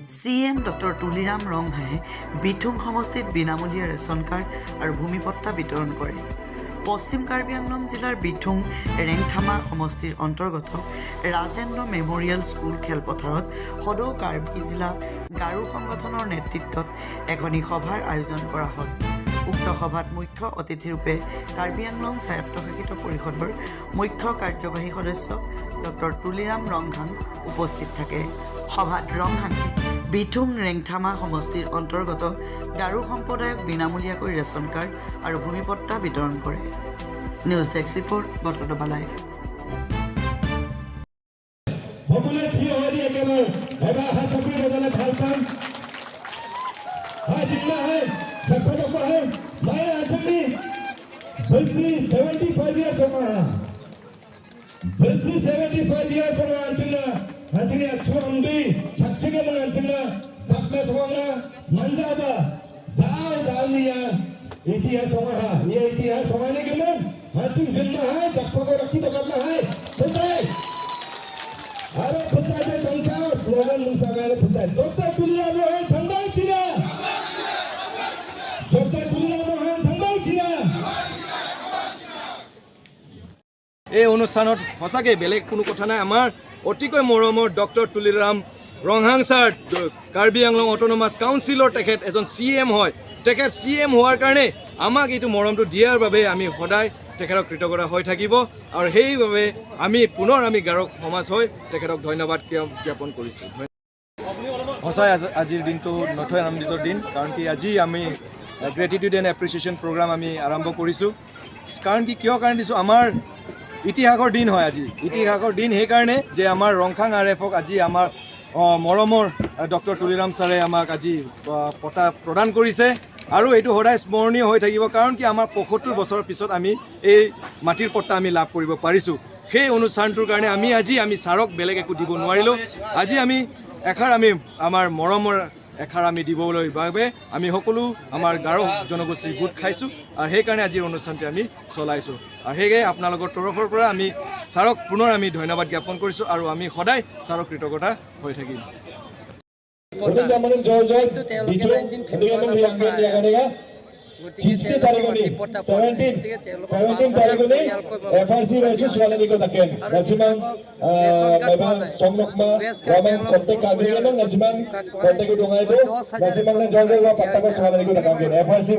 CM Dr. Tuliram Ronghae বিথুং সমষ্টিত বিনামূলীয়া ration card আৰু ভূমিপট্টা বিতৰণ কৰে। পশ্চিম কাৰ্বি আংলং জিলাৰ বিথুং ৰেংথামা সমষ্টিৰ অন্তৰ্গত ৰাজেন্দ্ৰ মেমৰিয়েল স্কুল খেলপথাৰত সদৌ কাৰ্বি জিলা গাৰো সংগঠনৰ নেতৃত্বত এখনি সভাৰ আয়োজন কৰা হয়। উক্ত সভাত মুখ্য অতিথিৰূপে কাৰ্বি আংলং স্বায়ত্তশাসিত পৰিষদৰ মুখ্য কাৰ্যবাহী সদস্য ডক্টৰ তুলিৰাম ৰংহাং উপস্থিত থাকে। সভাত ৰংহাঙে বিথুং ৰেংথামা সমষ্টিৰ অন্তৰ্গত গাৰো সম্প্ৰদায়ক বিনামূলীয়াকৈ ৰেচন কাৰ্ড আৰু ভূমিপট্টা বিতৰণ কৰে। নিউজ ডেস্ক ৰিপৰ্ট বটৰডবা live. Hasilnya Chumbi, Chachiga Mansina, Bakna Swana, Manjaba, Dalia, Itia Somaha, Itia Somaligaman, Hasim Zilmaha, Dakota Kitaka, Putai. Ara Putai Tansa, Slogan Musagala Putai. Dr. Tuliamo and Tangaisia. Dr. Tuliamo and Tangaisia. এই অনুষ্ঠানত সঁচাকৈ বেলেগ কোনো কথা নাই। আমাৰ অতিকৈ মৰমৰ doctor Tuliram Ronghang sir Karbi Anglong autonomous কাউন্সিলৰ তেখেত এজন CM হয়। তেখেত CM হোৱাৰ কাৰণে আমাক এইটো মৰমটো দিয়াৰ বাবে আমি সদায় তেখেতক কৃতজ্ঞতা হৈ থাকিব আৰু সেইবাবে আমি পুনৰ গাৰো সমাজ হৈ তেখেতক ধন্যবাদ জ্ঞাপন কৰিছোঁ। সঁচাই আজিৰ দিনটো নথৈ আনন্দিত দিন, কাৰণ কি আজি আমি গ্ৰেটিটিউড এণ্ড এপ্ৰিচিয়েশ্যন প্ৰগ্ৰাম আমি আৰম্ভ কৰিছোঁ। কাৰণ কি কিয় কাৰণ দিছোঁ, আমাৰ ইতিহাসৰ দিন হয় আজি। ইতিহাসৰ দিন সেইকাৰণে যে আমাৰ ৰংখাং RFক আজি আমাৰ মৰমৰ ডক্টৰ তুলিৰাম ছাৰে আমাক আজি পটা প্ৰদান কৰিছে আৰু এইটো সদায় স্মৰণীয় হৈ থাকিব। কাৰণ কি আমাৰ ৭৫ বছৰৰ পিছত আমি এই মাটিৰ পট্টা আমি লাভ কৰিব পাৰিছোঁ। সেই অনুষ্ঠানটোৰ কাৰণে আমি ছাৰক বেলেগ একো দিব নোৱাৰিলোঁ। আজি আমি এষাৰ আমাৰ মৰমৰ এষাৰ দিবলৈ বাবে আমি সকলো আমাৰ গাৰো জনগোষ্ঠী গোট খাইছোঁ আৰু সেইকাৰণে আজিৰ অনুষ্ঠানটো আমি চলাইছোঁ। আৰু সেয়ে আপোনালোকৰ তৰফৰ পৰা আমি ছাৰক পুনৰ ধন্যবাদ জ্ঞাপন কৰিছোঁ আৰু আমি সদায় ছাৰক কৃতজ্ঞতা হৈ থাকিম। FRC